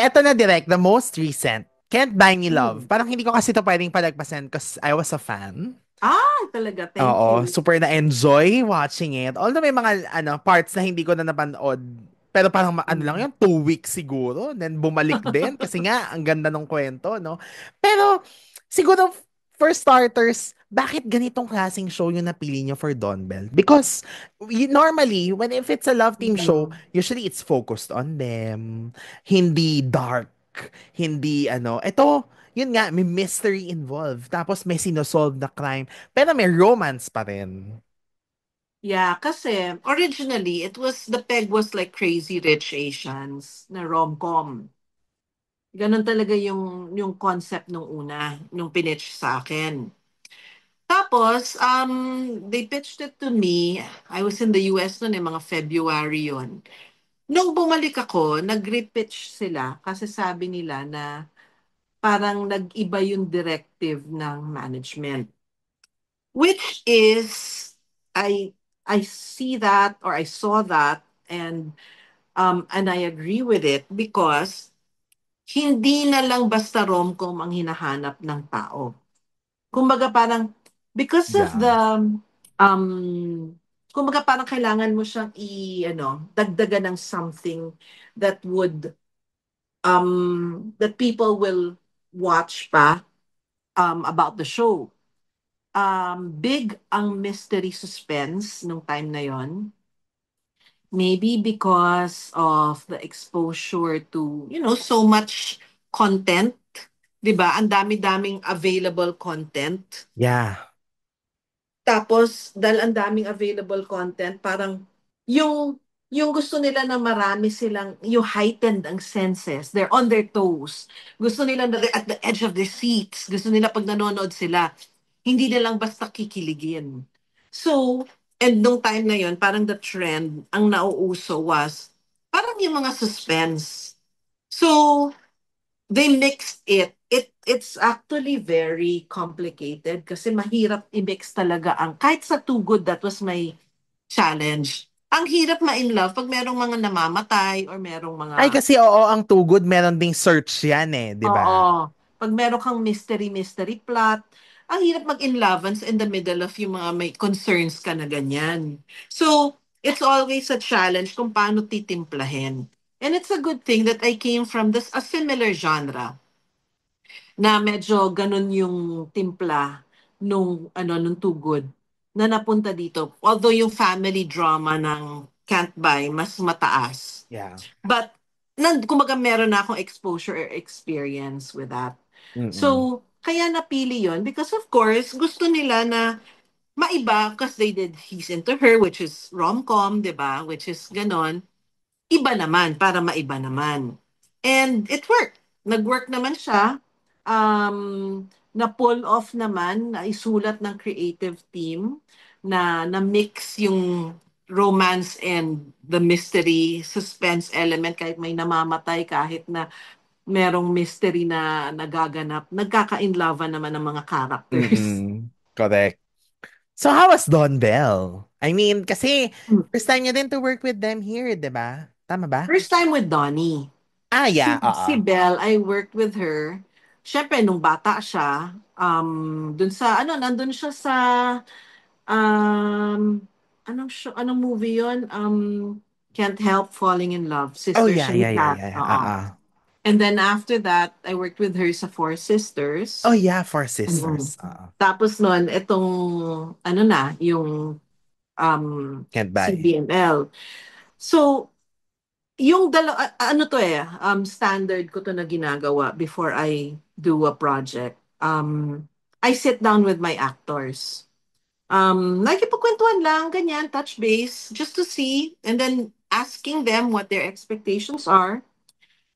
Eto na direct, the most recent. Can't Buy Me Love. Hmm. Parang hindi ko kasi to pwedeng palagpasan because I was a fan. Talaga, thank Oo, you. super na-enjoy watching it. Although may mga parts na hindi ko na napanood. Pero parang ano lang Hmm. yun, 2 weeks siguro. Then bumalik din. Kasi nga, ang ganda ng kwento, no? Pero, siguro, for starters, bakit ganitong klaseng show yung napili niyo for Don Bell? Because, normally, if it's a love team show, Hmm. usually it's focused on them. Hindi dark. Hindi Ito, yun nga, may mystery involved. Tapos may sinosolve na crime. Pero may romance pa rin. Yeah, kasi originally, the peg was like Crazy Rich Asians na rom-com. Ganon talaga yung concept nung una, nung pinitch sa akin. Tapos, they pitched it to me. I was in the US noon, mga February yon. Nung bumalik ako, nag-repitch sila kasi sabi nila na parang nag-iba yung directive ng management. Which is, I I see that or I saw that and I agree with it because hindi na lang basta rom-com ang hinahanap ng tao. Kumbaga parang because of Yeah. um kumbaga parang kailangan mo siyang dagdagan ng something that would that people will watch pa about the show. Big ang mystery suspense nung time na yon. Maybe because of the exposure to, so much content. 'Di ba? Ang dami-daming available content. Yeah. Tapos, dahil ang daming available content, parang yung yung gusto nila na marami silang, yung heightened ang senses. They're on their toes. Gusto nila na they're at the edge of their seats. Gusto nila pag nanonood sila, hindi na lang basta kikiligin. So, and nung time na yon parang the trend, ang nauuso was, parang yung mga suspense. So, they mixed it. It's actually very complicated kasi mahirap i-mix talaga kahit sa Too Good, that was my challenge. Ang hirap ma-in love pag merong mga namamatay or merong mga, Ay, kasi oo, ang Too Good, meron ding search yan eh, di ba? oo, pag meron kang mystery plot, ang hirap mag-in love in the middle of yung mga may concerns ka na ganyan. So, it's always a challenge kung paano titimplahin. And it's a good thing that I came from a similar genre na medyo ganun yung timpla nung Too Good na napunta dito. Although yung family drama ng Can't Buy mas mataas. Yeah. But kumbaga meron na akong exposure or experience with that. Mm-mm. So, kaya napili yon because of course, gusto nila na maiba because they did He's Into Her, which is rom-com, di ba? Which is ganon. Iba naman, para maiba naman. And it worked. Nag-work naman siya. Na-pull off naman, na isulat ng creative team na mix yung romance and the mystery suspense element kahit may namamatay, kahit na merong mystery na nagaganap. Nagkaka-inlove naman ng mga characters. Mm-mm. Correct. So, how was Don Bell? I mean, kasi first time niya din to work with them here, di ba? Tama ba? First time with Donnie. Ah, Si yeah, si oo. Belle, I worked with her. Siyempre, nung bata siya, dun sa, nandun siya sa, um, anong movie yon? Can't Help Falling in Love. Oh, Sister yeah, siya ni yeah, yeah, Kat. yeah. Oo. And then after that, I worked with her sa Four Oh, Sisters. yeah, Four Mm. Sisters. Oo. Tapos nun, itong, yung Can't buy. CBML. So, yung ano to standard ko to na ginagawa before I do a project. I sit down with my actors. Nakikipagkwentuhan lang, ganyan, touch base, just to see, and then asking them what their expectations are,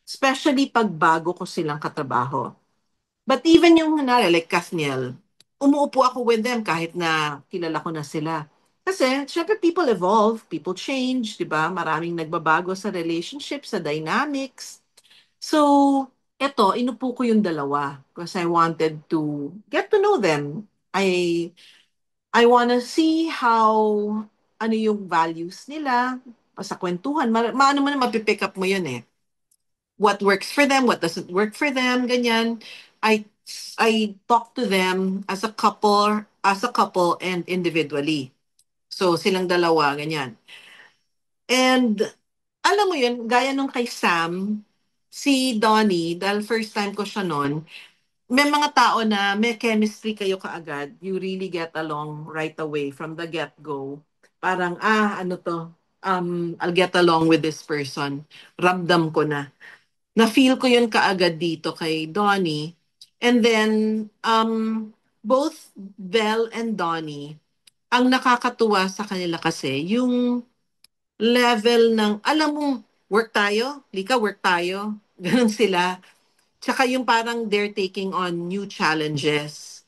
especially pag bago ko silang katrabaho. But even yung like Kathniel, umuupo ako with them kahit na kilala ko na sila. Kasi, syempre, people evolve, people change, di ba? Maraming nagbabago sa relationship, sa dynamics. So, eto, inupo ko yung dalawa because I wanted to get to know them. I wanna see ano yung values nila sa kwentuhan. Maano mo na mapipick up mo yun eh. what works for them, what doesn't work for them, ganyan. I I talk to them as a couple and individually. So silang dalawa, ganyan. And alam mo yun, gaya nung kay Sam, si Donnie, dahil first time ko siya noon, may mga tao na may chemistry kayo kaagad. You really get along right away from the get-go. Parang, ano to, I'll get along with this person. Ramdam ko na. Na-feel ko yun kaagad dito kay Donnie. And then, both Belle and Donnie, ang nakakatuwa sa kanila kasi, yung level ng, alam mo, work tayo, lika, work tayo. Ganun sila. Tsaka yung parang they're taking on new challenges.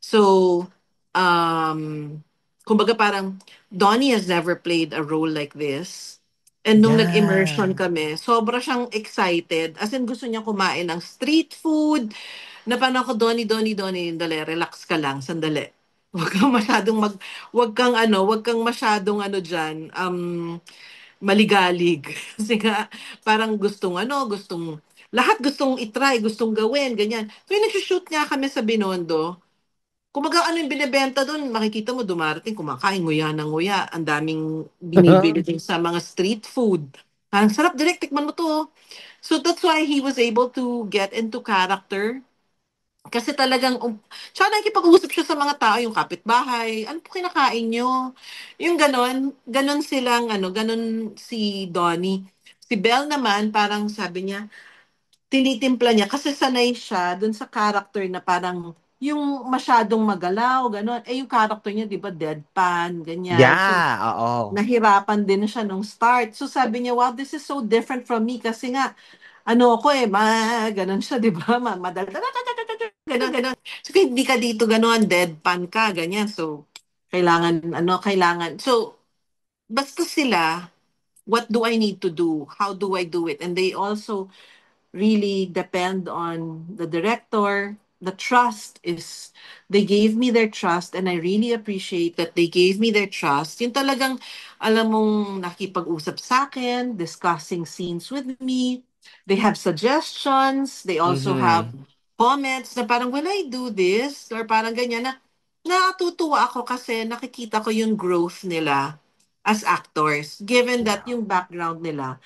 So, um, kumbaga parang Donnie has never played a role like this. And nung nag-immersion Yeah. kami, sobra siyang excited. As in, gusto niya kumain ng street food. Na parang ako, Donnie, dali, relax ka lang, sandali. Huwag kang masyadong huwag kang masyadong ano dyan, maligalig. Kasi nga, parang lahat gustong itry, gustong gawin, ganyan. So yung nagsushoot nga kami sa Binondo, kumaga ano yung binebenta doon, makikita mo dumarating, kumakain, nguya ng nguya, ang daming binibili din sa mga street food. Parang sarap, direct, tikman mo to. So that's why he was able to get into character. Kasi talagang, tsaka nakikipag-usap siya sa mga tao, yung kapitbahay, ano po kinakain nyo? Yung ganon silang, ganon si Donnie. Si Belle naman, parang sabi niya, tinitimpla niya kasi sanay siya dun sa character na parang yung masyadong magalaw, ganon. Eh, yung character niya, di ba, deadpan, ganyan. So, Yeah, oo. nahirapan din siya nung start. So, sabi niya, wow, this is so different from me kasi nga, ano ako ganon siya, di ba? Madaldal, ganon, ganon. So, hindi ka dito ganon, deadpan ka, ganyan. So, kailangan. So, basta sila, what do I need to do? How do I do it? And they also really depend on the director. The trust is, they gave me their trust and I really appreciate that they gave me their trust. Yung talagang, alam mong nakipag-usap sa akin, discussing scenes with me. They have suggestions. They also have Mhm. comments na parang, when I do this, or parang ganyan na, natutuwa ako kasi nakikita ko yung growth nila as actors, given that Yeah. yung background nila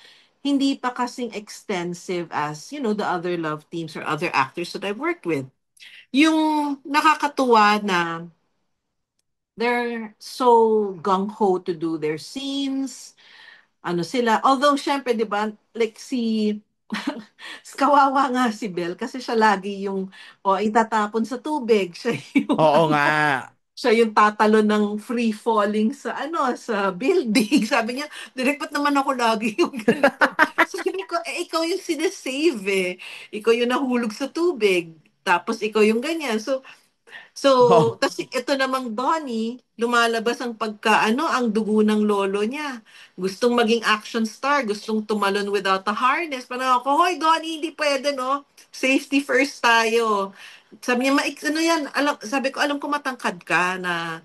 hindi pa kasing extensive as, the other love teams or other actors that I've worked with. Yung nakakatuwa na they're so gung-ho to do their scenes, ano sila. Although, syempre, di ba, like kawawa nga si Belle kasi siya lagi yung, itatapon sa tubig. Siya yung, Oo nga. siya yung tatalo ng free falling sa building. Sabi niya, direk, ba't naman ako lagi yung ganito? Sabi ko, ikaw yung sinesave eh. Ikaw yung nahulog sa tubig. Tapos ikaw yung ganyan. So, tas ito namang Donnie, lumalabas ang ang dugo ng lolo niya. Gustong maging action star, gustong tumalon without a harness. Parang ako, hoy Donnie, hindi pwede no. Safety first tayo. Sabi niya, sabi ko, alam ko matangkad ka na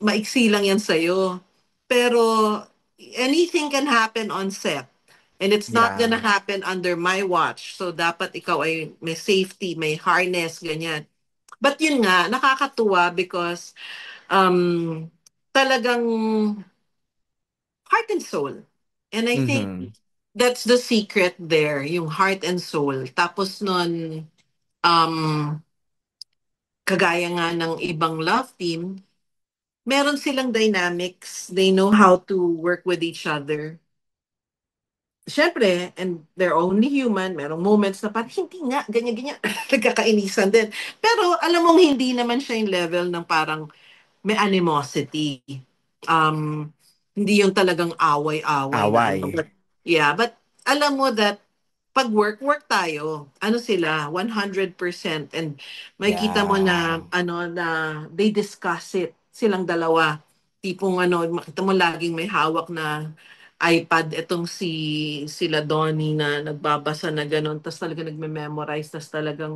maiksi lang yan sa'yo. Pero anything can happen on set. And it's not gonna Yeah. happen under my watch. So dapat ikaw ay may safety, may harness, ganyan. But yun nga, nakakatuwa because talagang heart and soul. And I think Mhm. that's the secret there, yung heart and soul. Tapos nun, um, kagaya nga ng ibang love team, meron silang dynamics. They know how to work with each other. Siyempre, and they're only human, merong moments na parang hindi nga, ganyan-ganyan, nagkakainisan din. Pero alam mong hindi naman siya yung level ng parang may animosity. Um, Hindi yung talagang away-away na ano. Away. But alam mo that pag work tayo. Ano sila, 100%. And makikita mo na, Yeah. they discuss it, silang dalawa. Tipong makita mo laging may hawak na iPad itong sila Donnie na nagbabasa na gano'n, tapos talaga nagme-memorize, tapos talagang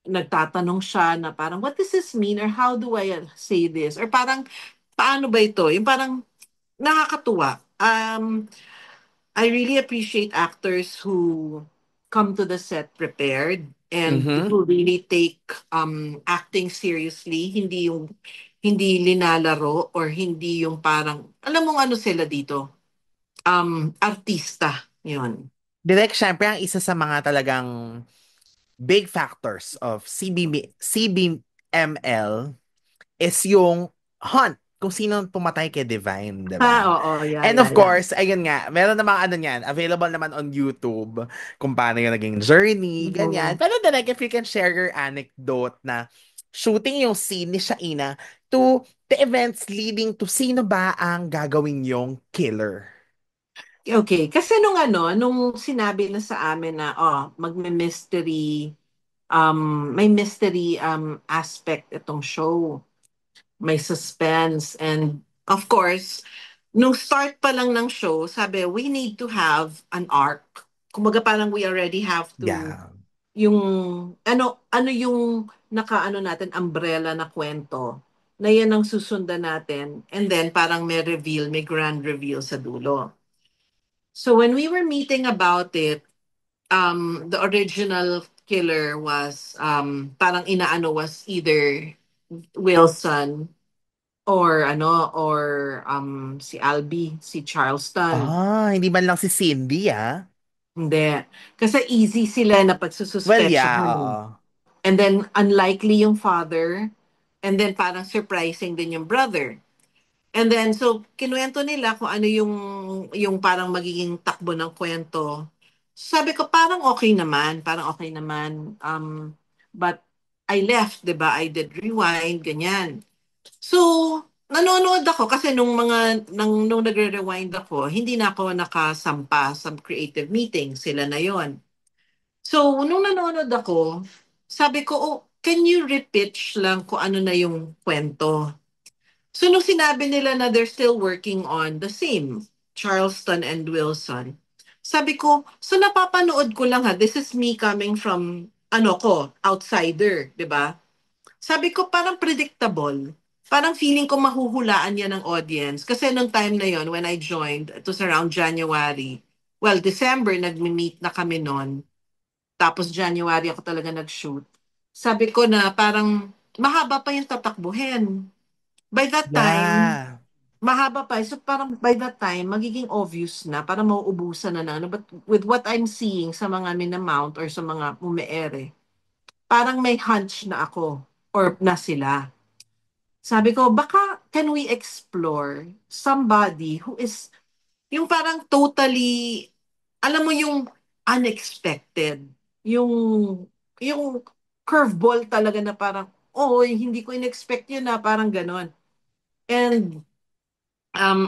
nagtatanong siya na parang, what does this mean? Or how do I say this? Or parang, paano ba ito? Yung parang nakakatuwa. I really appreciate actors who come to the set prepared and Mhm. who really take acting seriously, hindi linalaro or hindi yung parang alam mo ano sila dito, artista, 'yun. Direk, syempre, ang isa sa mga talagang big factors of CBML is yung hunt, kung sino pumatay kay Divine, di ba? Oo, yeah, And yeah, of yeah. course, ayun nga, meron namang ano niyan, available naman on YouTube kung paano yung naging journey, ganyan. Mhm. Pero direct, if you can share your anecdote na shooting yung scene ni Shaina to the events leading to sino ba ang gagawin yung killer. Okay, kasi nung sinabi na sa amin na, magme-mystery, may mystery aspect itong show. May suspense and of course, nung start pa lang ng show, sabi, we need to have an arc. Kumbaga parang we already have to Yeah. yung ano yung nakaano natin umbrella na kwento na yan ang susundan natin and then parang may grand reveal sa dulo. So when we were meeting about it, the original killer was parang inaano was either Wilson or si Albi, si Charleston. Ah, hindi man lang si Cindy, ah. Hindi. Kasi easy sila na Well, yeah, pagsususpetsahan. Eh. oo. And then unlikely yung father. And then parang surprising din yung brother. And then so kinuwento nila kung ano yung parang magiging takbo ng kwento. Sabi ko parang okay naman. But I left, 'di ba? I did rewind, ganyan. So, nanonood ako kasi nung nagre-rewind ako, hindi na ako nakasampa sa creative meeting. Sila na yon. So, nung nanonood ako, sabi ko, oh, can you repitch lang kung ano na yung kwento? So, nung sinabi nila na they're still working on the same, Charleston and Wilson, sabi ko, so napapanood ko lang ha, this is me coming from, outsider, di ba? Sabi ko parang predictable. Parang feeling ko mahuhulaan yan ng audience. Kasi nung time na yon when I joined, it was around January. Well, December, nag-meet na kami noon. Tapos January ako talaga nag-shoot. Sabi ko na parang mahaba pa yung tatakbuhin. By that time, Yeah. mahaba pa. So parang by that time, magiging obvious na, parang mauubusan na ano. But with what I'm seeing sa mga minamount or sa mga umeere, parang may hunch na ako or na sila. Sabi ko, baka can we explore somebody who is yung parang totally, alam mo yung unexpected, yung yung curveball talaga na parang, oh, hindi ko in-expect yun na parang ganon. And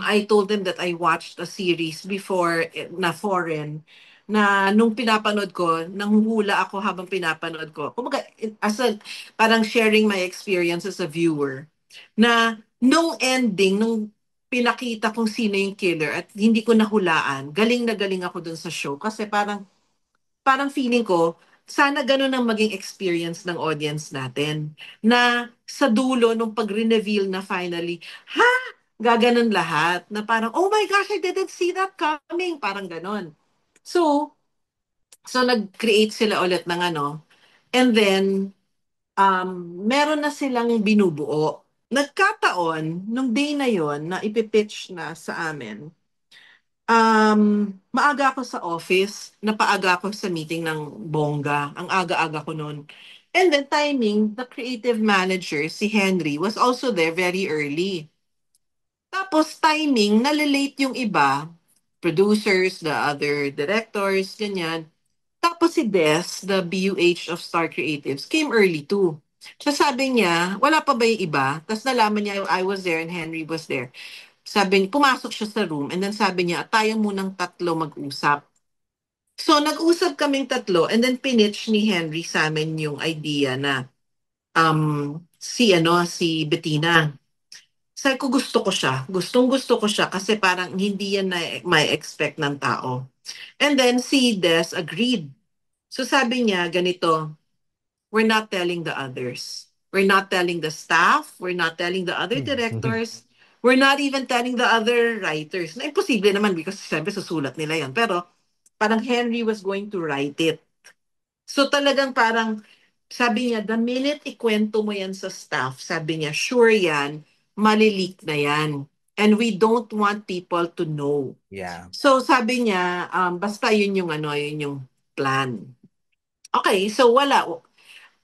I told them that I watched a series before na foreign na nung pinapanood ko, nanghuhula ako habang pinapanood ko. Kumbaga, parang sharing my experience as a viewer. Na nung ending, nung pinakita kung sino yung killer at hindi ko nahulaan, galing na galing ako dun sa show kasi parang feeling ko, sana ganun ang maging experience ng audience natin. Na sa dulo, nung pag-reveal na finally, ha? Gaganon lahat. Na parang, oh my gosh, I didn't see that coming. Parang ganon. So, so nag-create sila ulit ng ano. And then, meron na silang binubuo. Nagkataon, nung day na yon na ipipitch na sa amin, maaga ako sa office, napaaga ako sa meeting ng bongga. Ang aga-aga ko noon. And then timing, the creative manager, si Henry, was also there very early. Tapos timing, nalilate yung iba, producers, the other directors, ganyan. Tapos si Des, the BUH of Star Creatives, came early too. So sabi niya, wala pa ba yung iba? Tapos nalaman niya, I was there and Henry was there. Sabi niya, pumasok siya sa room and then sabi niya, tayo munang tatlo mag-usap. So nag-usap kaming tatlo and then pinitch ni Henry sa amin yung idea na si Bettina. Sabi ko gusto ko siya. Gustong gusto ko siya kasi parang hindi yan na may expect ng tao. And then si Des agreed. So sabi niya ganito, we're not telling the others. We're not telling the staff. We're not telling the other directors. We're not even telling the other writers. Na imposible naman because siyempre susulat nila yan. Pero parang Henry was going to write it. So talagang parang, sabi niya, the minute ikwento mo yan sa staff, sabi niya, sure yan, malileak na yan. And we don't want people to know. Yeah. So sabi niya, basta yun yung ano, yun yung plan. Okay, so wala.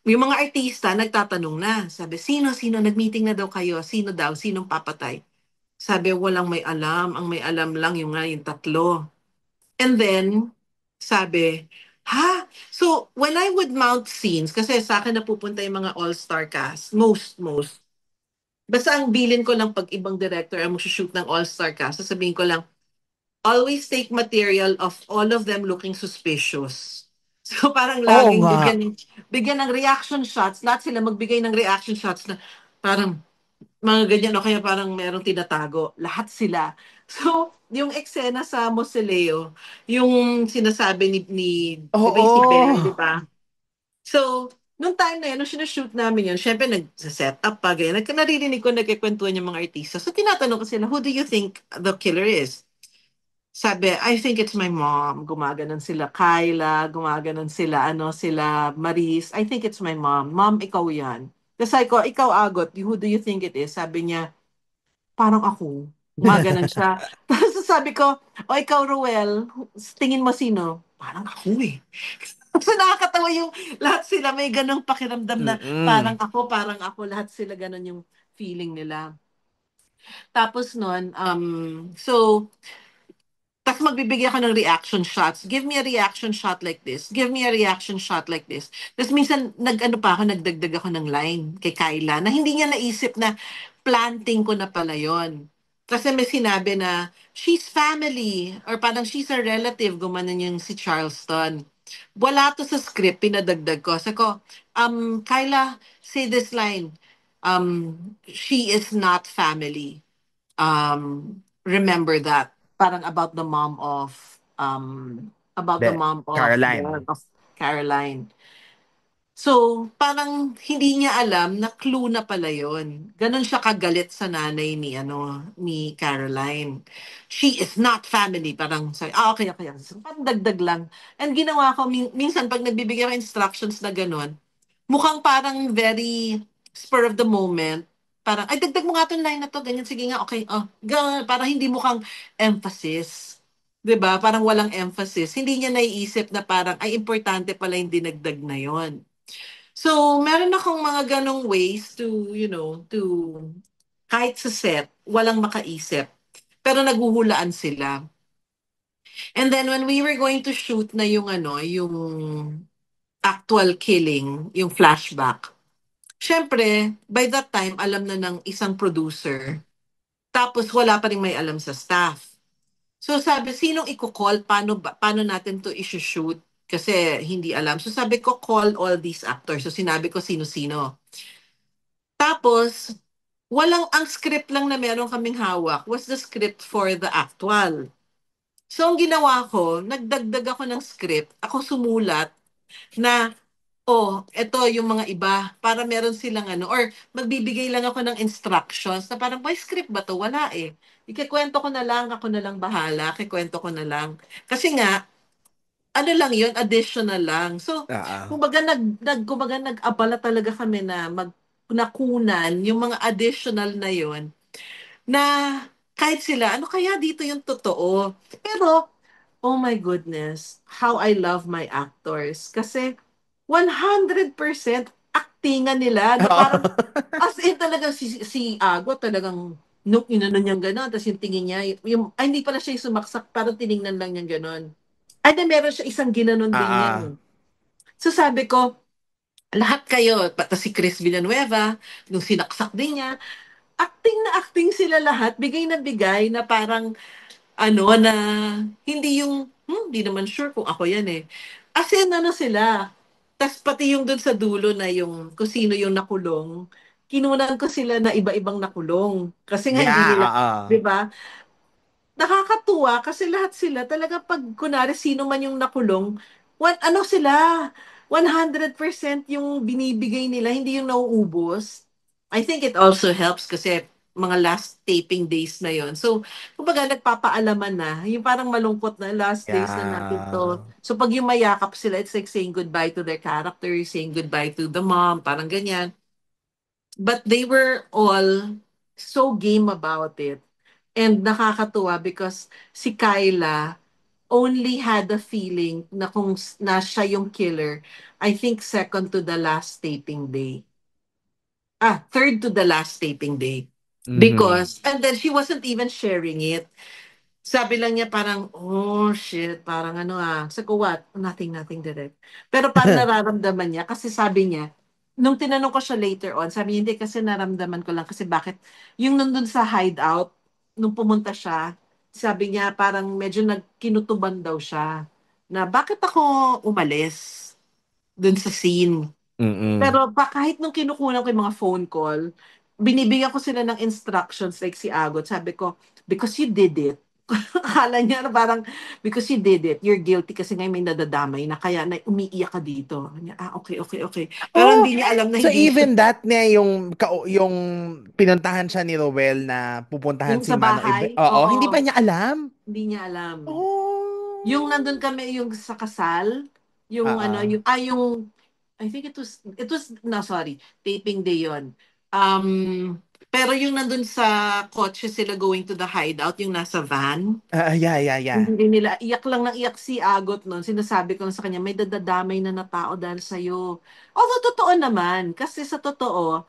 Yung mga artista nagtatanong na. Sabi, sino, nag-meeting na daw kayo? Sino daw? Sinong papatay? Sabi, walang may alam. Ang may alam lang yung nga yung tatlo. And then, sabi, ha? So, when I would mount scenes, kasi sa akin napupunta yung mga all-star cast, most. Basta ang bilin ko lang pag ibang director ang shoot ng all-star cast, sasabihin ko lang, always take material of all of them looking suspicious. So parang Oo laging nga. bigyan ng reaction shots, lahat sila magbigay ng reaction shots na parang mga ganyan o kaya parang merong tinatago. Lahat sila. So, yung eksena sa Moseleo, yung sinasabi di ba yung si Oo. Ben, di ba? So, nung time na yun, nung sinushoot namin yun, syempre nag-set up pa, ganyan. Naririnig ko nagkikwentuhan yung mga artista. So, tinatanong ko sila, who do you think the killer is? Sabi, I think it's my mom. Gumaganon sila Kyla, gumaganon sila, sila Maris. I think it's my mom. Mom, ikaw yan. Kasi ko, ikaw Agot, who do you think it is? Sabi niya, parang ako. Gumaganon siya. Tapos sabi ko, o ikaw Ruel, tingin mo sino? Parang ako eh. So nakakatawa yung lahat sila may ganong pakiramdam na Mm-mm. parang ako, lahat sila ganon yung feeling nila. Tapos nun, so tapos magbibigay ako ng reaction shots. Give me a reaction shot like this. Give me a reaction shot like this. Tapos minsan, nagdagdag ako ng line kay Kyla na hindi niya naisip na planting ko na pala yon. Kasi may sinabi na, she's family, or parang she's a relative, gumanon yung si Charleston. Wala to sa script, pinadagdag ko. Sabi ko, Kyla, say this line, she is not family, remember that, parang about the Be, mom of Caroline. Caroline. So, parang hindi niya alam na clue na pala yon. Ganon siya kagalit sa nanay ni Caroline. She is not family. Parang, sorry, okay. So, parang dagdag lang. And ginawa ko, minsan pag nagbibigay ako instructions na ganon, mukhang parang very spur of the moment. Parang, ay, dagdag mo nga itong line na to, ganyan, sige nga, okay. Oh, parang hindi mukhang emphasis. 'Di ba? Parang walang emphasis. Hindi niya naiisip na parang, ay, importante pala yung dinagdag na yon. So, meron akong mga ganong ways to kahit sa set, walang makaisip. Pero naguhulaan sila. And then when we were going to shoot na yung actual killing, yung flashback, syempre, by that time, alam na ng isang producer. Tapos wala pa rin may alam sa staff. So sabi, sinong i-call? Paano natin to i-shoot? Kasi hindi alam. So sabi ko, call all these actors. So sinabi ko sino-sino. Tapos, ang script lang na meron kaming hawak was the script for the actual. So, ang ginawa ko, nagdagdag ako ng script, ako sumulat na, oh, ito yung mga iba, para meron silang or magbibigay lang ako ng instructions na parang, may script ba to? Wala eh. Ikikwento ko na lang, ako na lang bahala, kikwento ko na lang. Kasi nga, ano lang yun, additional lang. So, Ah. kumbaga nag-abala talaga kami na nakunan yung mga additional na yun na kahit sila, ano kaya dito yung totoo? Pero, oh my goodness, how I love my actors. Kasi 100% actingan nila na Oo. parang as in talaga si Ago talagang inano niyang gano'n, tapos yung tingin niya, ay hindi pala siya yung sumaksak, parang tiningnan lang niyang gano'n. Ay, na meron siya isang ginanon din yan. Ah. So sabi ko, lahat kayo, pati si Chris Villanueva, nung sinaksak din niya, acting na acting sila lahat, bigay na bigay na parang na hindi yung, hindi naman sure kung ako yan eh. As in, sila. Tas pati yung dun sa dulo na yung kung sino yung nakulong, kinunan ko sila na iba-ibang nakulong. Kasi nga hindi Yeah, nila, di oo. ba? Nakakatuwa kasi lahat sila talaga pag kunwari sino man yung nakulong, sila, 100% yung binibigay nila, hindi yung nauubos. I think it also helps kasi mga last taping days na yon. So, kumbaga nagpapaalaman na, yung parang malungkot na last days na natin to. Yeah. So, pag yung mayakap sila, it's like saying goodbye to their characters, saying goodbye to the mom, parang ganyan. But they were all so game about it. And nakakatuwa because si Kyla only had the feeling na kung na siya yung killer, I think second to the last taping day. Third to the last taping day. Mhm. Because, and then she wasn't even sharing it. Sabi lang niya parang, oh shit, parang ano Sabi ko, what? Nothing, nothing direct. Pero parang nararamdaman niya kasi sabi niya, nung tinanong ko siya later on, sabi niya, hindi kasi naramdaman ko lang kasi bakit, yung nandun sa hideout, nung pumunta siya, sabi niya parang medyo nagkinutuban daw siya na bakit ako umalis dun sa scene. Mm. Pero kahit nung kinukunan ko yung mga phone call, binibigyan ko sila ng instructions like si Agot. Sabi ko, because you did it. Akala niya na parang, because you did it, you're guilty kasi ngayon may nadadamay na kaya na umiiyak ka dito. Niya, okay, okay, okay. Pero Oh, hindi niya alam na so hindi siya, even that niya yung pinuntahan siya ni Rowell na pupuntahan yung si sa Manong Ibe. bahay, Oo, hindi pa oo, niya alam. hindi niya alam. Yung nandun Oh. kami, yung sa kasal, yung ano, Oo. yung I think it was, no, sorry, taping day yon. Pero yung nandun sa kotse sila going to the hideout, yung nasa van, Yeah, yeah, yeah. hindi nila, iyak lang ng iyak si Agot noon. Sinasabi ko lang sa kanya, may dadadamay na tao dahil sa'yo. Although totoo naman, kasi sa totoo,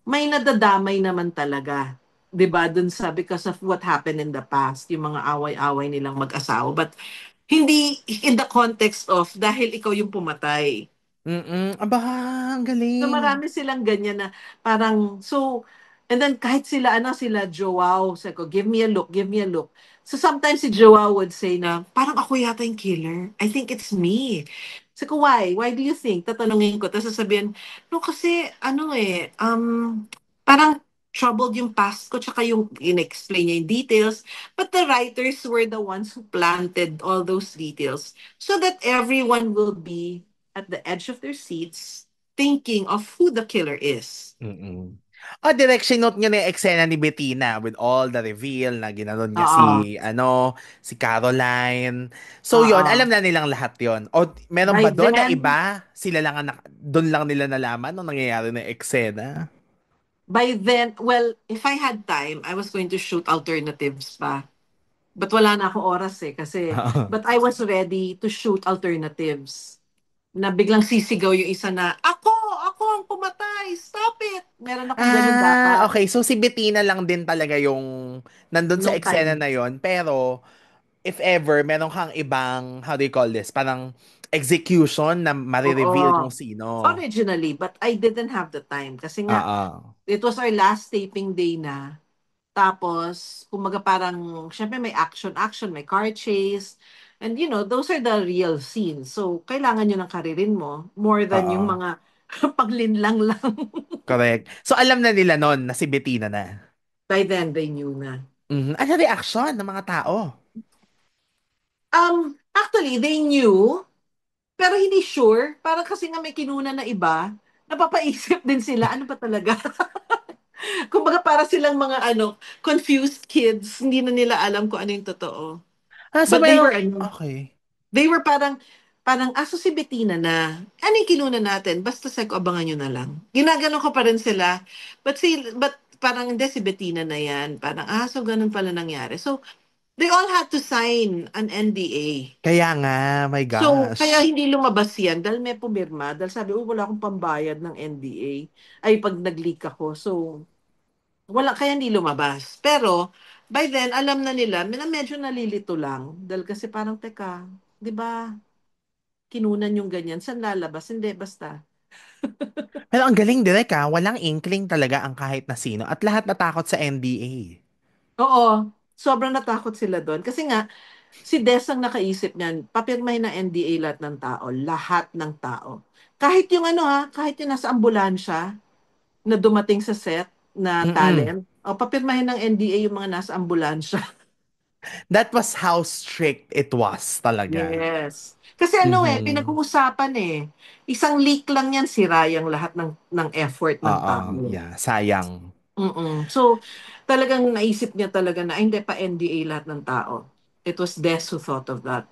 may nadadamay naman talaga. 'Di ba? Dun sa because of what happened in the past, yung mga away-away nilang mag-asawa. But hindi in the context of dahil ikaw yung pumatay. Aba, ang So galing. marami silang ganyan na parang so and then kahit sila Joao, sabi ko, give me a look, give me a look. So sometimes si Joao would say na parang ako yata yung killer. I think it's me. Sabi ko, why? Why do you think? Tatanungin ko. Tapos sasabihin, no kasi ano parang troubled yung past ko tsaka yung in-explain niya yung details. But the writers were the ones who planted all those details so that everyone will be at the edge of their seats thinking of who the killer is. Mm. Oh, direction note niya na yung eksena ni Bettina with all the reveal na ginanon niya Oo. si Caroline. So yon, alam Oo. na nilang lahat yon. O meron By ba doon na then, iba? Sila lang ang doon lang nila nalaman nung nangyayari na eksena? well, if I had time, I was going to shoot alternatives pa. But wala na ako oras kasi, but I was ready to shoot alternatives. Na biglang sisigaw yung isa na, ako ang pumatay, stop it! Meron akong ganun dapat, Okay. So si Bettina lang din talaga yung nandun sa nung eksena time. na yon. Pero if ever, meron kang ibang, how do you call this? Parang execution na marireveal Oo. kung sino. Originally, but I didn't have the time. Kasi nga, Oo. it was our last taping day na. Tapos, kumaga parang, syempre may action, may car chase. And those are the real scenes. So, kailangan yun ng karirin mo more than yung Oo. mga paglinlang lang. Correct. So alam na nila nun na si Bettina na. By then, they knew na. Ano reaction ng mga tao? Actually, they knew, pero hindi sure. Parang kasi nga may kinuna na iba, napapaisip din sila, ano ba talaga? Kumbaga para silang mga confused kids, hindi na nila alam kung ano yung totoo. So But they were meron, okay. they were parang aso si Bettina na, ano yung kinuna natin? Basta sa abangan nyo na lang. Ginaganon ko pa rin sila. But parang hindi si Bettina na yan. Parang, so ganun pala nangyari. So, they all had to sign an NDA. Kaya nga, my So, gosh. kaya hindi lumabas yan dahil may pumirma. Dahil sabi, wala akong pambayad ng NDA. Ay, pag nag-leak ako. So, wala, kaya hindi lumabas. Pero, by then, alam na nila, na medyo nalilito lang. Dahil kasi parang, teka, di ba, kinunan yung ganyan, saan lalabas? Hindi, basta. Pero ang galing direk walang inkling talaga ang kahit na sino at lahat natakot sa NDA. Oo, sobrang natakot sila doon. Kasi nga, si Des ang nakaisip niyan, papirmahin ng NDA lahat ng tao. Kahit yung kahit yung nasa ambulansya na dumating sa set na Mm-mm. talent, o papirmahin ng NDA yung mga nasa ambulansya. That was how strict it was talaga. Yes. Kasi Mhm. pinag-uusapan eh. Isang leak lang yan, sira yung lahat ng effort ng Oo, tao. yeah, sayang. Mm-mm. So, Talagang naisip niya talaga na, "Ay, hindi pa NDA lahat ng tao." It was Des who thought of that.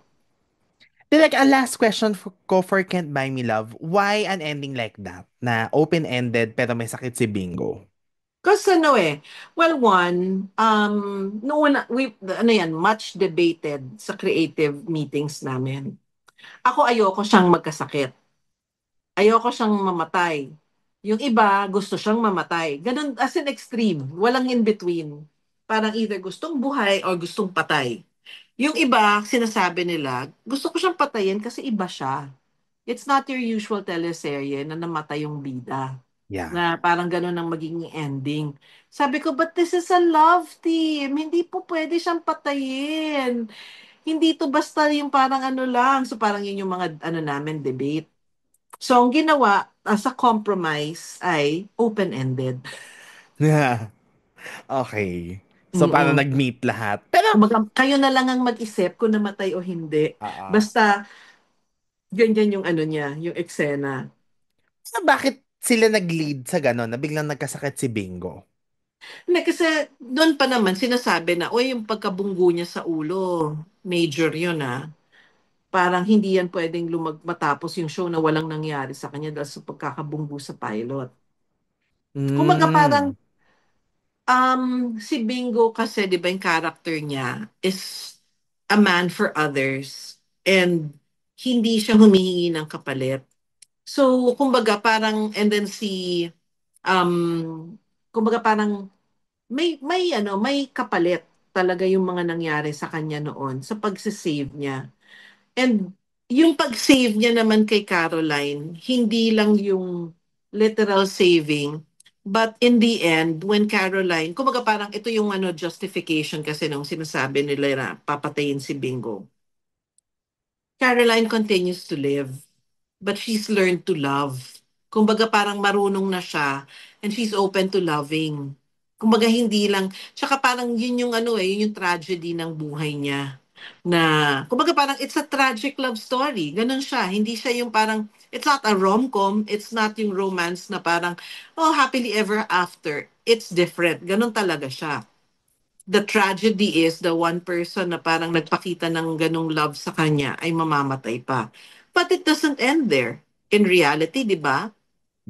Then like, a last question ko for Can't Buy Me Love. Why an ending like that? Na open-ended pero may sakit si Bingo. Kasi ano eh, well, one, noon, ano yan, much debated sa creative meetings namin. Ako ayoko siyang magkasakit. Ayoko siyang mamatay. Yung iba, gusto siyang mamatay. Ganun, as in extreme. Walang in between. Parang either gustong buhay or gustong patay. Yung iba, sinasabi nila, gusto ko siyang patayin kasi iba siya. It's not your usual teleserye na namatay yung bida. Yeah. Na parang ganun ang magiging ending. Sabi ko, but this is a love team. Hindi po pwede siyang patayin. Hindi to basta yung parang ano lang. So parang yun yung mga ano namin debate. So ang ginawa as a compromise ay open-ended. Yeah. Okay. So, paano Mm. nag-meet lahat? Pero, Kumbaga, kayo na lang ang mag-isip kung namatay o hindi. ah, Basta ganyan yung ano niya, yung eksena. so bakit sila nag-lead sa gano'n na biglang nagkasakit si Bingo? Hindi, kasi doon pa naman sinasabi na, uy, yung pagkabunggo niya sa ulo, major yun ah. Parang hindi yan pwedeng matapos yung show na walang nangyari sa kanya dahil sa pagkakabunggo sa pilot. Kumbaga parang, Mm. si Bingo kasi, di ba yung character niya is a man for others and hindi siya humihingi ng kapalit. So, kumbaga parang, and then kumbaga parang may kapalit talaga yung mga nangyari sa kanya noon sa pagsisave niya. And yung pag-save niya naman kay Caroline, hindi lang yung literal saving, but in the end, when Caroline, kumbaga parang ito yung ano justification kasi nung sinasabi nila na papatayin si Bingo. Caroline continues to live, but she's learned to love. Kumbaga parang marunong na siya and she's open to loving. Kumbaga hindi lang, tsaka parang yun yung ano eh, yun yung tragedy ng buhay niya. Na, kumbaga parang it's a tragic love story. Ganun siya. Hindi siya yung parang, it's not a rom-com, it's not yung romance na parang, oh, happily ever after. It's different. Ganun talaga siya. The tragedy is the one person na parang nagpakita ng ganong love sa kanya ay mamamatay pa. But it doesn't end there. In reality, di ba?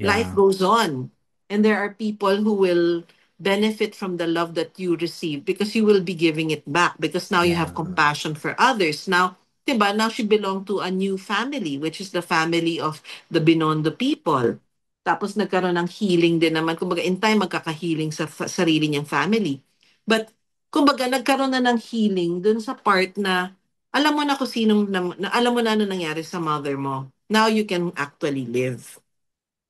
Life Yeah. goes on. And there are people who will benefit from the love that you receive because you will be giving it back because now you Yeah. have compassion for others. Now, diba, now she belonged to a new family, which is the family of the Binondo people. Tapos nagkaroon ng healing din naman. Kumbaga, in time, magkaka-healing sa sarili niyang family. But, kumbaga, nagkaroon na ng healing dun sa part na alam mo na kung sinong, alam mo na ano nangyari sa mother mo. Now you can actually live.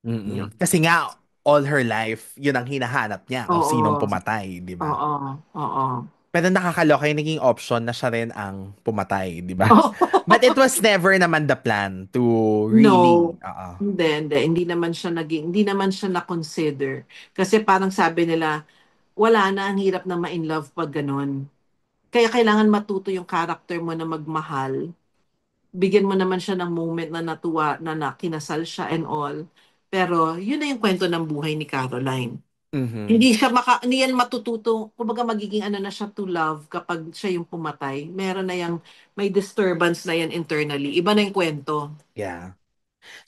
Mm-mm. Yun. Kasi nga, all her life, yun ang hinahanap niya kung sinong Oo, pumatay, di ba? oo, oo. Pero nakakaloka yung naging option na siya rin ang pumatay, di ba? But it Oo. was never naman the plan to No, really, hindi naman siya hindi naman siya na-consider. Kasi parang sabi nila, wala na, ang hirap na ma-in love pag ganun. Kaya kailangan matuto yung character mo na magmahal. Bigyan mo naman siya ng moment na natuwa, na kinasal siya and all. Pero yun na yung kwento ng buhay ni Caroline. mhm, Hindi yan matututo, kumbaga magiging ano na siya to love kapag siya yung pumatay. Meron na yung, may disturbance na yan internally. Iba na yung kwento. yeah.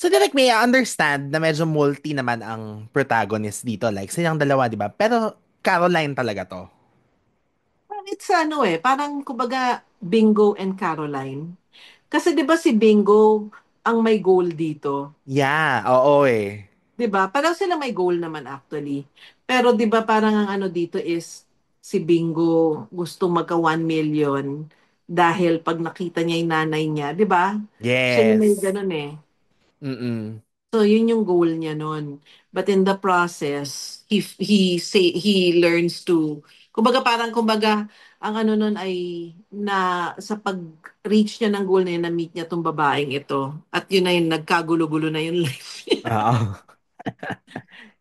So, direct may understand na medyo multi naman ang protagonist dito. Like, silang dalawa, di ba? Pero, Caroline talaga to. Parang it's ano eh, parang kumbaga Bingo and Caroline. Kasi 'di ba si Bingo ang may goal dito, Yeah, oo eh. 'di ba? Parang sila may goal naman actually. Pero 'di ba parang ang ano dito is si Bingo gusto magka 1 million dahil pag nakita niya yung nanay niya, 'di ba? Siya yung may Yes. ganun eh. Mm-mm. So, yun yung goal niya nun. But in the process, he learns to, kumbaga, ang ano nun ay na sa pag-reach niya ng goal na yun, na-meet niya tong babaeng ito. At yun na yun, nagkagulo-gulo na yung life niya. Oo.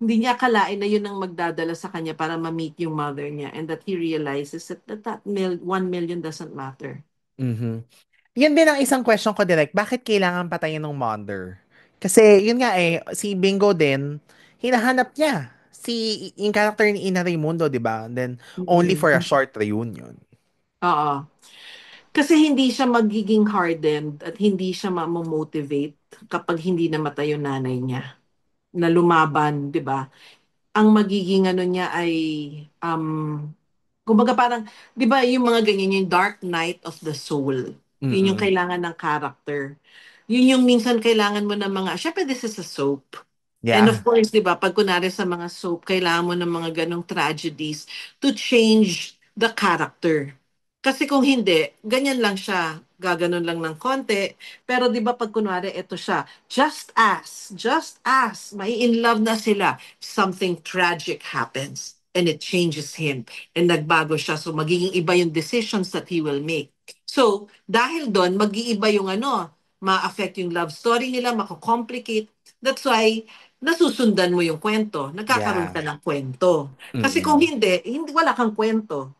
Hindi niya akalain na yun ang magdadala sa kanya para ma-meet yung mother niya and that he realizes that 1 million doesn't matter. Mhm. Yan din ang isang question ko direct. Bakit kailangan patayin ng mother? Kasi, yun nga eh, si Bingo din, hinahanap niya yung character ni Ina Raimundo, di ba? And then, only for a Mm. short reunion. Oo. Kasi hindi siya magiging hardened at hindi siya ma-motivate kapag hindi namatay yung nanay niya na lumaban, 'di ba? Ang magiging ano niya ay um kumbaga parang 'di ba yung mga ganyan yung Dark Night of the Soul. Yun yung Mm-mm. kailangan ng character. Yun yung minsan kailangan mo ng mga, syempre this is a soap. And of Yeah. course, 'di ba, pag kunwari sa mga soap, kailangan mo ng mga ganong tragedies to change the character. Kasi kung hindi, ganyan lang siya, gaganon lang ng konti. Pero 'di ba pag kunwari ito siya, just as may in love na sila, something tragic happens and it changes him and nagbago siya. So magiging iba yung decisions that he will make. So, dahil doon, mag-iiba yung ano, ma-affect yung love story nila, mako-complicate. That's why nasusundan mo yung kwento, nagkakaroon Yeah. ka ng kwento. Kasi kung Mm-mm. hindi wala kang kwento.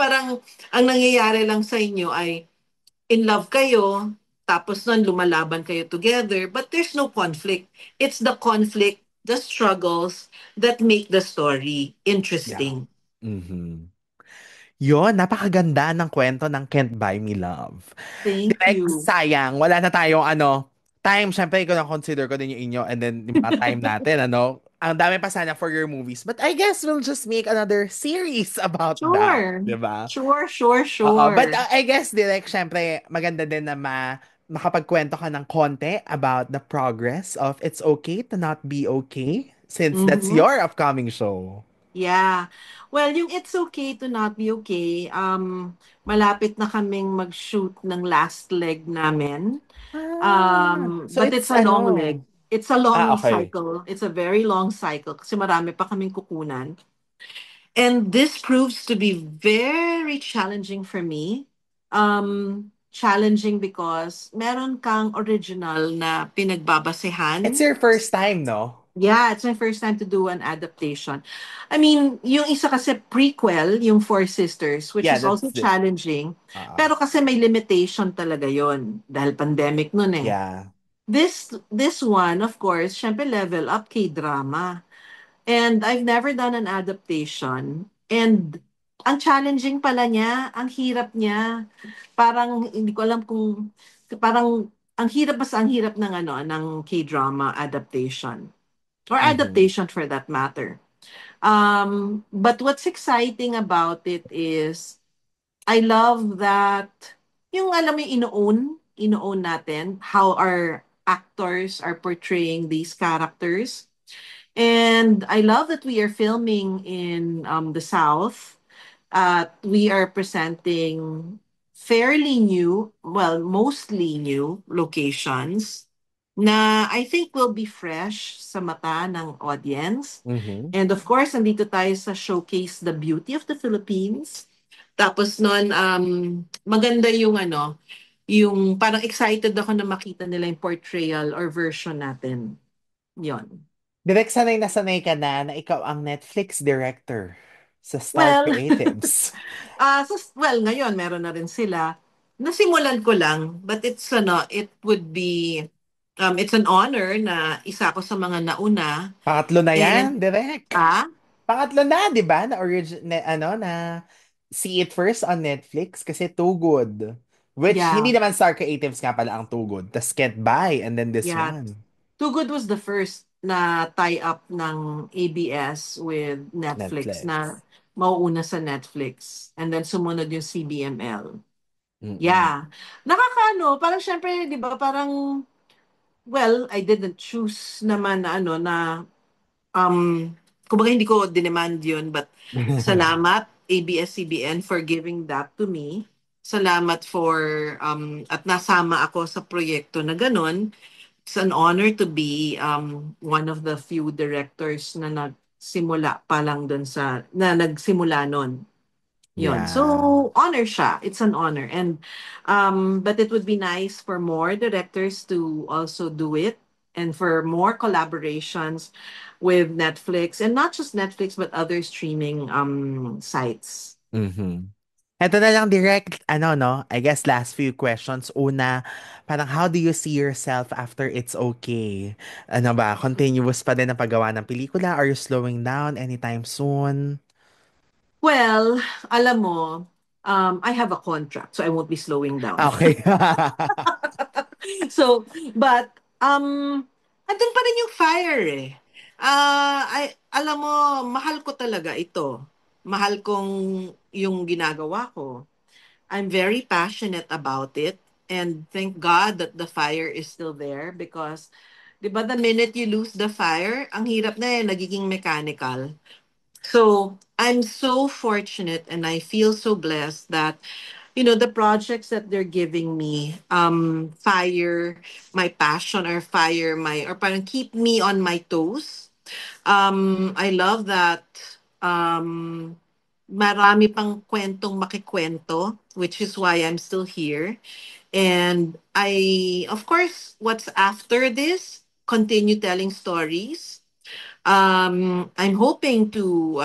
Parang ang nangyayari lang sa inyo ay in love kayo, tapos nun lumalaban kayo together, but there's no conflict. It's the conflict, the struggles that make the story Yeah. interesting. Mhm. Yun, napakaganda ng kwento ng Can't Buy Me Love. Thank Direk, you. sayang, wala na tayong time. Syempre, ko na-consider ko din yung inyo and then yung mga time natin, Ang dami pa sana for your movies. But I guess we'll just make another series about that, Sure. di ba? Sure, sure, Oo, but sure. I guess, Direk, syempre, maganda din na makapagkwento ka ng konti about the progress of It's Okay to Not Be Okay since that's Mhm. your upcoming show. Yeah. Well, yung It's Okay to Not Be Okay, malapit na kaming mag-shoot ng last leg namin. So But it's it's a long leg. It's a long okay. cycle. It's a very long cycle kasi marami pa kaming kukunan. And this proves to be very challenging for me. Challenging because meron kang original na It's pinagbabasehan. your first time, no? Yeah, it's my first time to do an adaptation. I mean, yung isa kasi prequel, yung Four Sisters, which Yeah, is also that's it. challenging. Uh, Pero kasi may limitation talaga yon dahil pandemic nun eh. yeah. This one, of course, syempre level up K-drama. And I've never done an adaptation. And ang challenging pala niya, ang hirap niya. Parang hindi ko alam kung parang ang hirap basta ang hirap ng ano ng K-drama adaptation or Mm-hmm. adaptation for that matter. But what's exciting about it is I love that yung alam mo yung ino-own natin how our actors are portraying these characters. And I love that we are filming in the South. We are presenting fairly new, well, mostly new locations na I think will be fresh sa mata ng audience. Mm-hmm. And of course, nandito tayo sa showcase the beauty of the Philippines. Tapos nun, maganda yung ano, yung parang excited ako na makita nila yung portrayal or version natin. Yon. Direk, sanay ka na ikaw ang Netflix director sa Star Well, Creatives. well, ngayon meron na rin sila. Nasimulan ko lang, but it's ano, it would be it's an honor na isa ako sa mga nauna Pangatlo na and yan, Direk. ah, Pangatlo na, di ba? Na see it first on Netflix kasi Too Good. Which, hindi yeah, naman Star Creatives nga pala ang Too Good. Tas Can't Buy, and then this yeah. one. Too Good was the first na tie-up ng ABS with Netflix na Netflix. mauuna sa Netflix. And then sumunod yung CBML. Mm-mm. Yeah. Nakakaano, parang syempre, 'di ba, parang well, I didn't choose naman na ano na um kumbaga hindi ko dinemand yun but salamat ABS-CBN for giving that to me. Salamat for at nasama ako sa proyekto na ganun. It's an honor to be one of the few directors na nagsimula pa lang dun sa na nagsimula nun. Yun. Yeah. So, honor siya. It's an honor. And, but it would be nice for more directors to also do it and for more collaborations with Netflix and not just Netflix, but other streaming sites. Mm-hmm. Eto na lang direct, ano no, I guess last few questions. Una, parang how do you see yourself after It's Okay? Ano ba, continuous pa din ang paggawa ng pelikula? Are you slowing down anytime soon? Well, alam mo, I have a contract, so I won't be slowing down. Okay. So, but, andun pa rin yung fire eh. Alam mo, mahal ko talaga ito. Mahal kong yung ginagawa ko. I'm very passionate about it. And thank God that the fire is still there because, di ba, the minute you lose the fire, ang hirap na nagiging mechanical. So I'm so fortunate and I feel so blessed that, the projects that they're giving me, fire my passion or fire my, or parang keep me on my toes. I love that, marami pang kwentong makikwento, which is why I'm still here. And of course, what's after this? Continue telling stories. I'm hoping to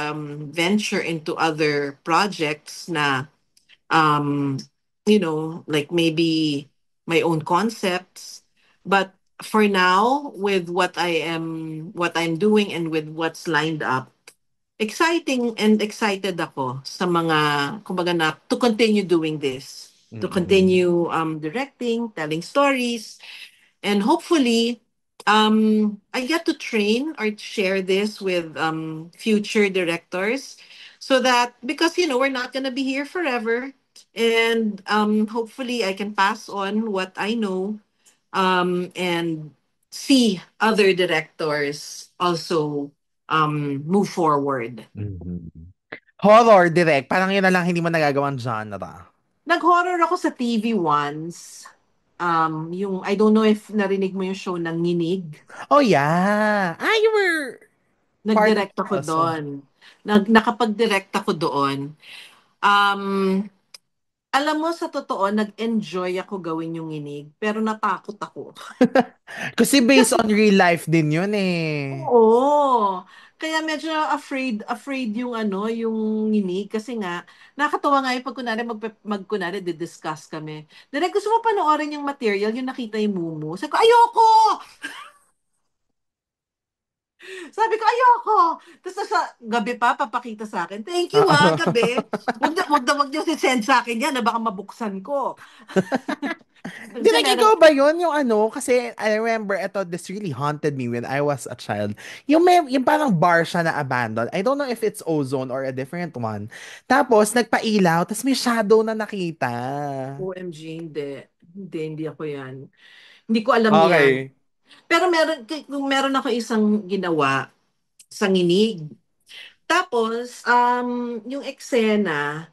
venture into other projects na, um, like maybe my own concepts. But for now, with what I'm doing and with what's lined up, exciting and excited ako sa mga, kumbaga na, to continue doing this, to Mm-mm. continue directing, telling stories, and hopefully, I get to train or share this with future directors so that, because, we're not going to be here forever. And hopefully, I can pass on what I know, and see other directors also move forward. Mhm. Horror direct, parang yun na lang hindi mo nagagawang genre. Nag-horror ako sa TV once. Yung, I don't know if narinig mo yung show ng Nginig. Oh yeah. Ah, you were part of Nag-direct it ako also. doon. Nakapag-direct ako doon. Um, Alam mo, sa totoo, nag-enjoy ako gawin yung nginig, pero natakot ako. Kasi based on real life din yun eh. Oo. Kaya medyo afraid yung yung nginig kasi nga nakakatawa nga yung pag kunwari kunwari di-discuss kami. Direk, gusto mo panoorin yung material, yung nakita yung mumu? Sabi ko, ayoko! Sabi ko, ayoko! Tapos sa gabi pa, papakita sa akin, thank you gabi. Wag niyo si-send sa akin yan na baka mabuksan ko. Kasi Direk, meron, ikaw ba yun? Yung ano, kasi I remember, ito, this really haunted me when I was a child. Yung parang bar siya na abandoned. I don't know if it's Ozone or a different one. Tapos, nagpailaw, tapos may shadow na nakita. OMG, hindi. Hindi ako yan. Hindi ko alam yan. Okay. Pero kung meron ako isang ginawa sa nginig. Tapos, yung eksena,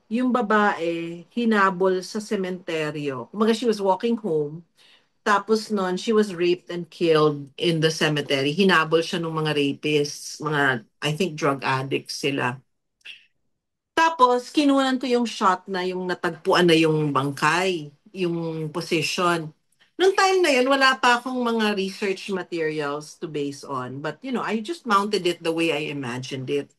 yung babae, hinabol sa sementeryo. Kumaga, she was walking home. Tapos noon, she was raped and killed in the cemetery. Hinabol siya ng mga rapists, mga, I think, drug addicts sila. Tapos, kinunan ko yung shot na yung natagpuan na yung bangkay, yung position. Noong time na yun, wala pa akong mga research materials to base on. But, I just mounted it the way I imagined it.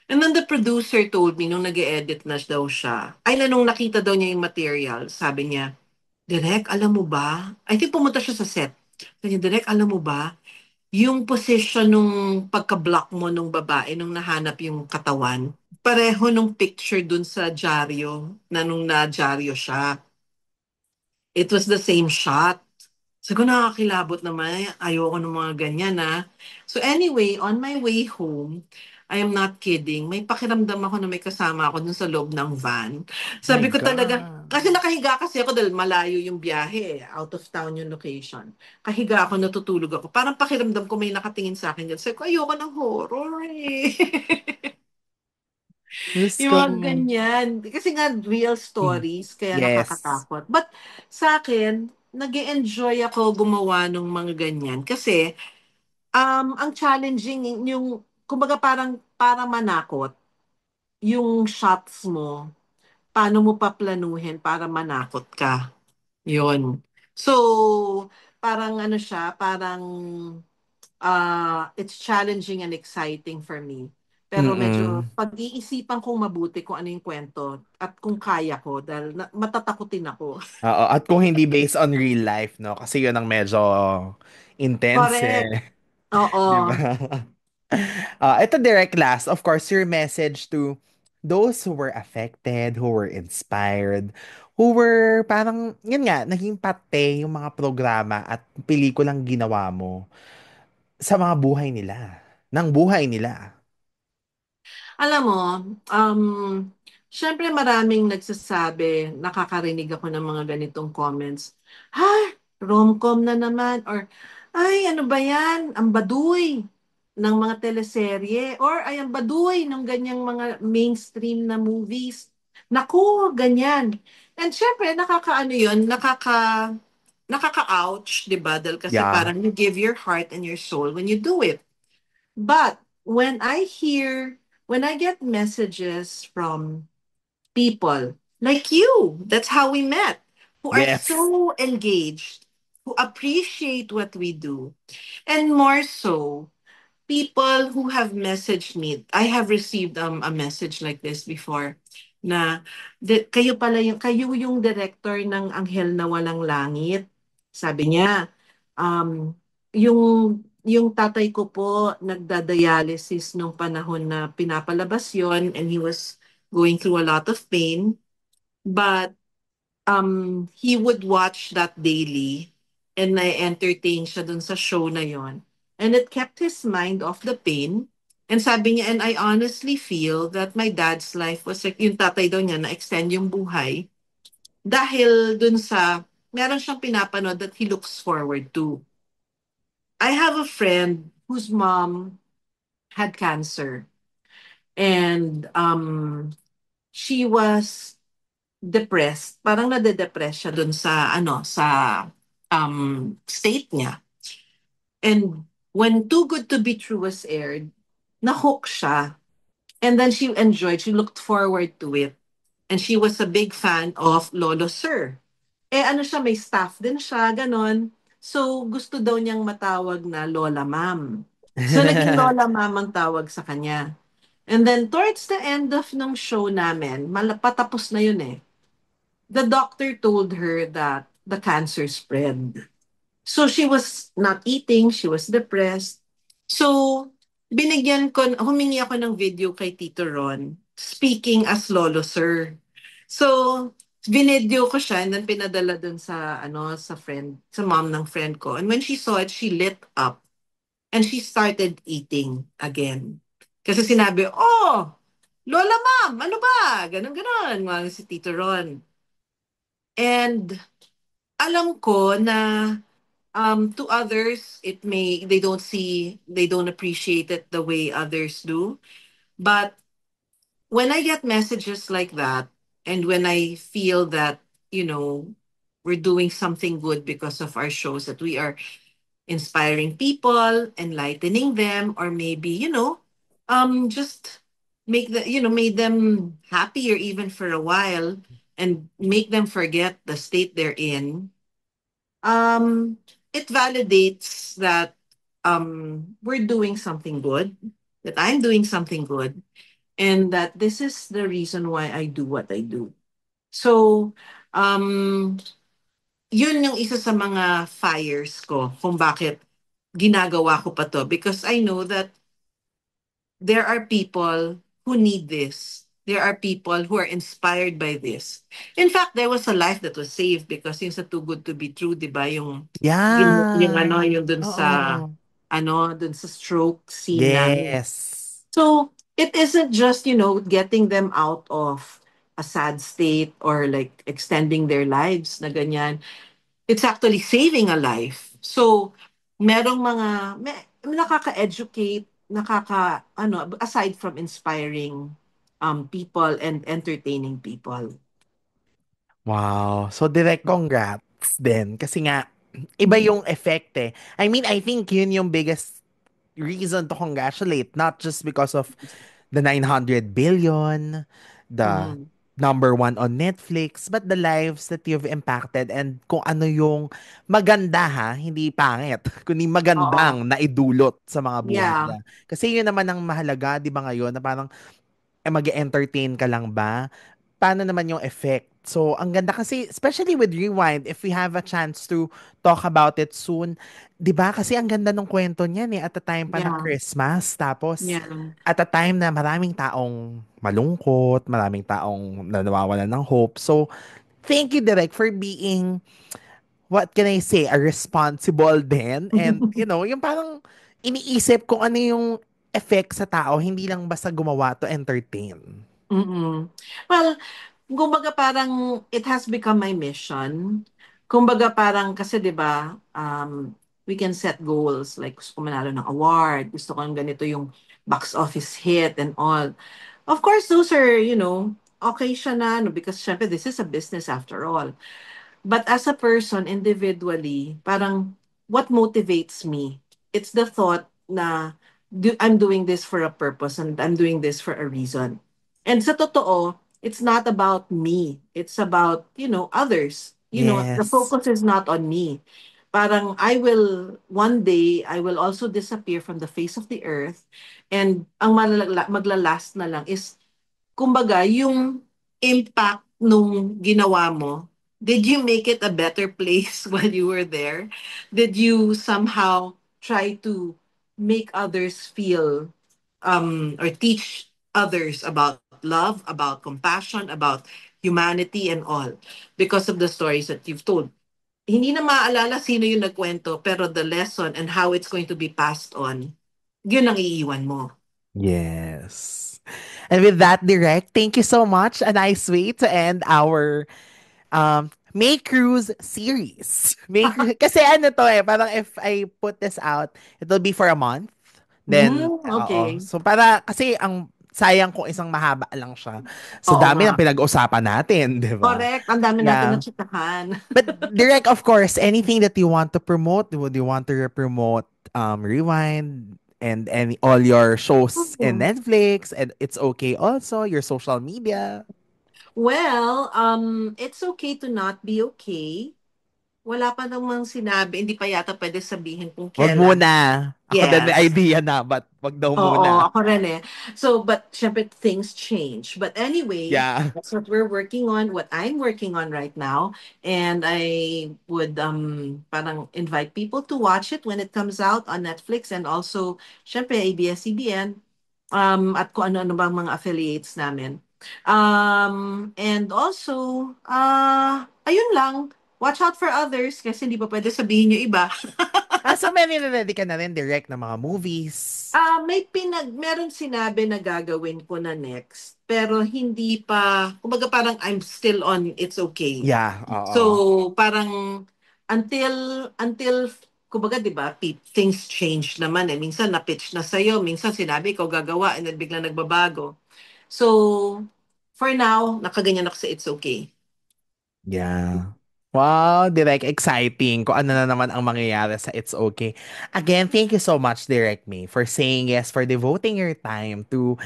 And then the producer told me, nung nag edit na daw siya, ay na nung nakita daw niya yung material, sabi niya, Direk, alam mo ba? I think pumunta siya sa set. Sabi niya, Direk, alam mo ba? Yung position nung pagka-block mo nung babae nung nahanap yung katawan, pareho nung picture dun sa dyaryo na nung na-dyaryo siya. It was the same shot. Sabi ko, nakakilabot naman. Ayoko ng mga ganyan, na. So anyway, on my way home, I am not kidding. May pakiramdam ako na may kasama ako dun sa loob ng van. My Sabi ko talaga, God. kasi nakahiga kasi ako dahil malayo yung biyahe. Out of town yung location. Kahiga ako, natutulog ako. Parang pakiramdam ko may nakatingin sa akin dyan. Sabi ko, ayoko ng horror eh. Diyos Yung ko. mga ganyan. Kasi nga, real stories, kaya Yes. nakakatakot. But sa akin, nag enjoy ako gumawa ng mga ganyan. Kasi, ang challenging, yung, kumbaga parang, para manakot, yung shots mo, paano mo paplanuhin para manakot ka. Yun. So, parang ano siya, parang, it's challenging and exciting for me. Pero medyo Mm. pag-iisipan kong mabuti kung ano yung kwento at kung kaya ko dahil matatakutin ako. Oo, at kung hindi based on real life, no? Kasi yun ang medyo intense Correct. eh. Di ba? Oo. Ito direct last, of course, your message to those who were affected, who were inspired, who were parang, yun nga, naging parte yung mga programa at pelikulang ginawa mo sa mga buhay nila, ng buhay nila. Alam mo, um, syempre maraming nagsasabi, nakakarinig ako ng mga ganitong comments. Ha? Rom-com na naman? Or, ay, ano ba yan? Ang baduy ng mga teleserye. Or, ay, ang baduy ng ganyang mga mainstream na movies. Naku, ganyan. And syempre, nakakaano yun, nakaka-ouch, di ba? Dahil kasi Yeah. parang you give your heart and your soul when you do it. But when I get messages from people like you, that's how we met, who are Yes. so engaged, who appreciate what we do, and more so, people who have messaged me. I have received a message like this before na kayo yung director ng Anghel na Walang Langit. Sabi niya, um, yung tatay ko po nagda-dialysis nung panahon na pinapalabas yon and he was going through a lot of pain. But he would watch that daily and na-entertain siya dun sa show na yon. And it kept his mind off the pain. And sabi niya, and I honestly feel that my dad's life was like, yung tatay daw niya na-extend yung buhay dahil dun sa, meron siyang pinapanood that he looks forward to. I have a friend whose mom had cancer and she was depressed. Parang nade-depress siya dun sa sa state niya. And when Too Good to Be True was aired, na-hook siya. And then she looked forward to it. And she was a big fan of Lolo Sir. Eh ano siya, may staff din siya, ganon. So gusto daw niyang matawag na Lola Ma'am. So naging Lola Ma'am ang tawag sa kanya. And then towards the end of ng show namin, patapos na yun eh. The doctor told her that the cancer spread. So she was not eating, she was depressed. So humingi ako ng video kay Tito Ron, speaking as Lolo Sir. So, binidyo ko siya and then pinadala dun sa, sa mom ng friend ko. And when she saw it, she lit up and she started eating again. Kasi sinabi, oh, Lola Ma'am, ano ba? Ganon, ganon, mga si Tito Ron. And alam ko na to others, they don't appreciate it the way others do. But when I get messages like that, and when I feel that, you know, we're doing something good because of our shows, that we are inspiring people, enlightening them, or maybe, just made them happier even for a while and make them forget the state they're in. um, it validates that we're doing something good, that I'm doing something good, and that this is the reason why I do what I do. So, um, yun yung isa sa mga fires ko kung bakit ginagawa ko pa to. Because I know that there are people who need this. There are people who are inspired by this. In fact, there was a life that was saved because yung sa Too Good to Be True, 'di ba? Yeah. Yung dun sa Oo. dun sa stroke scene namin. Yes. So, it isn't just, getting them out of a sad state or like extending their lives na ganyan. It's actually saving a life. So, nakaka-educate, aside from inspiring people and entertaining people. Wow. So, direct congrats din. Kasi nga, iba yung effect eh. I mean, I think yun yung biggest reason to congratulate. Not just because of the 900 billion, the Mhm. number one on Netflix, but the lives that you've impacted and kung ano yung maganda ha, hindi pangit, kundi Oo. magandang naidulot sa mga buhay Yeah. nila. Kasi yun naman ang mahalaga, di ba ngayon, na parang mag-entertain ka lang ba? Paano naman yung effect? So, ang ganda kasi, especially with Rewind, if we have a chance to talk about it soon, di ba? Kasi ang ganda ng kwento niyan at the time pa ng Yeah. Christmas. Tapos, Yeah. at a time na maraming taong malungkot, maraming taong nawawalan ng hope. So, thank you, Direk, for being, what can I say, a responsible din. And, yung parang iniisip kung ano yung effect sa tao, hindi lang basta gumawa to entertain. Mm. Well, kumbaga parang it has become my mission. Kumbaga parang kasi 'di ba, we can set goals like gusto ko manalo ng award, gusto ko ng ganito yung box office hit and all. Of course, those are, okay siya na, no, because syempre this is a business after all. But as a person, individually, parang what motivates me, it's the thought na I'm doing this for a purpose and I'm doing this for a reason. And sa totoo, it's not about me. It's about, others. The Yes. focus is not on me. Parang one day, I will also disappear from the face of the earth. And ang maglalast na lang is kumbaga, yung impact nung ginawa mo, did you make it a better place while you were there? Did you somehow try to make others feel or teach others about love, about compassion, about humanity and all because of the stories that you've told? Hindi na maalala sino yung nagkwento, pero the lesson and how it's going to be passed on, yun ang iiwan mo. Yes. And with that, Direct, thank you so much. A nice way to end our May Cruise series. Kasi ano to parang if I put this out, it'll be for a month. Then, oo. Okay. So, kasi ang sayang kung isang mahaba lang siya. So, Oo dami nga. ng pinag-usapan natin, di ba? Correct. Ang dami natin Yeah. natsikahan. But Direct, of course, anything that you want to promote, would you want to promote Rewind and all your shows in Mhm. Netflix and it's okay also your social media? Well, it's okay to not be okay. Wala pa namang sinabi. Hindi pa yata pwede sabihin kung Wag kailan. muna. Ako din may Yes. idea na, but wag daw Oo, muna. ako rin eh. So, but syempre things change. But anyway, Yeah. that's what we're working on, what I'm working on right now. And I would parang invite people to watch it when it comes out on Netflix and also syempre ABS-CBN at kung ano-ano bang mga affiliates namin. And also, ayun lang, watch out for others kasi hindi pa pwede sabihin yung iba. So may nire-ready ka na rin direct ng mga movies. Meron sinabi na gagawin ko na next, pero hindi pa, kumbaga parang I'm still on It's Okay. Yeah, So, oo. parang until kumbaga 'di ba, things change naman eh. Minsan na-pitch na sa'yo, minsan sinabi ko gagawa and then biglang nagbabago. So, for now, nakaganyan ako sa It's Okay. Yeah. Wow, Direk, exciting. Kung ano na naman ang mangyayari sa It's Okay. Again, thank you so much, Direk May, for saying yes, for devoting your time to,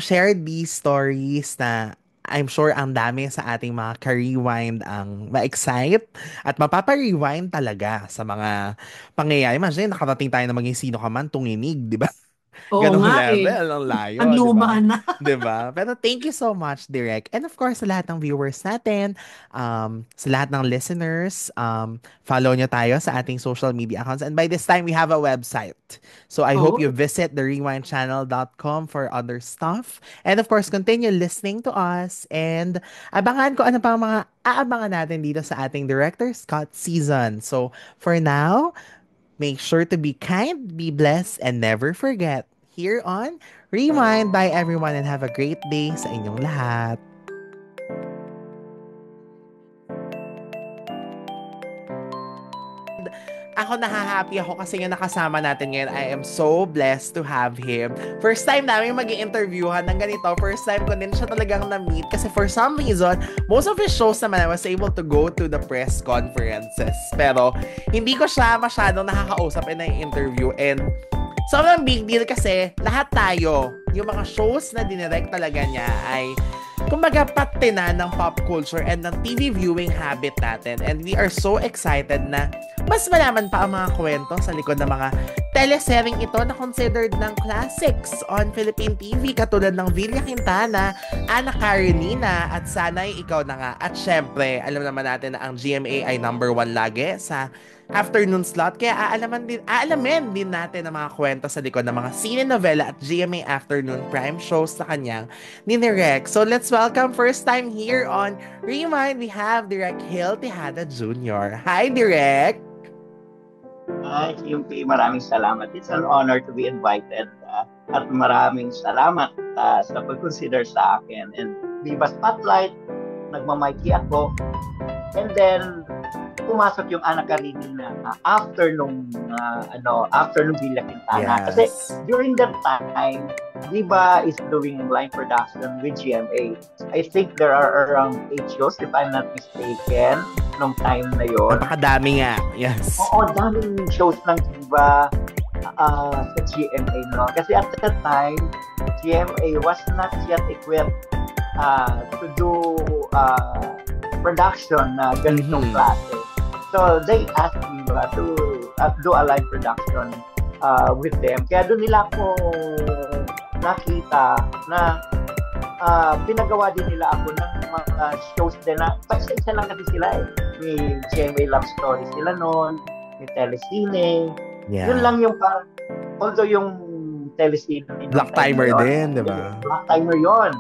share these stories na I'm sure ang dami sa ating mga ka-rewind ang ma-excite at mapapa-rewind talaga sa mga pangyayari. Imagine, nakarating tayo na maging sino ka man, tunginig, di ba? Oo Ganong nga eh. level, ang Ang layo, di luma ba? na. 'Di ba? Pero thank you so much, Direk. And of course, sa lahat ng viewers natin, sa lahat ng listeners, follow nyo tayo sa ating social media accounts. And by this time, we have a website. So I hope you Oh. visit therewindchannel.com for other stuff. And of course, continue listening to us. And abangan ko ano pa ang mga aabangan natin dito sa ating Director's Cut season. So for now, make sure to be kind, be blessed, and never forget. Here on Rewind, by everyone, and have a great day sa inyong lahat. Ako nahahappy ako kasi yung nakasama natin ngayon. I am so blessed to have him. First time namin mag-i-interviewhan ng ganito. First time ko din siya talagang na-meet. Kasi for some reason, most of his shows naman I was able to go to the press conferences. Pero hindi ko siya masyadong nakakausap in ang interview. And sobrang big deal kasi lahat tayo, yung mga shows na dinirect talaga niya ay kumbaga patina ng pop culture and ng TV viewing habit natin. And we are so excited na mas malaman pa ang mga kwento sa likod ng mga teleserye ito na considered ng classics on Philippine TV katulad ng Villa Quintana, Ana Karenina at Sana'y Ikaw Na Nga. At syempre, alam naman natin na ang GMA ay number 1 lagi sa afternoon slot. Kaya aalamin din natin ang mga kwento sa likod ng mga sine novela at GMA afternoon prime shows sa kanyang ni Direk. So let's welcome first time here on Rewind, we have Direk Hill Tejada Jr. Hi, Direk! Hi, QP. Maraming salamat. It's an honor to be invited. At maraming salamat sa pag-consider sa akin. And Viva Spotlight, nagmamikey ako. And then, pumasok yung Ana Karenina after nung Villa Quintana. Yes. Kasi during that time, Viva is doing line production with GMA. I think there are around 8 shows, if I'm not mistaken, nung time na yon. Napakadami nga. Yes. Oo, daming shows ng Viva sa GMA, no? Kasi at that time, GMA was not yet equipped to do production na ganitong klase. So, they asked me to do a live production with them. Kaya doon nila ako nakita na pinagawa din nila ako ng mga shows din na isa lang kasi sila eh. May GMA Love Story sila noon, may Telesine. Yeah. Yun lang yung although yung Telesine Black Timer din, di ba? Black Timer yon.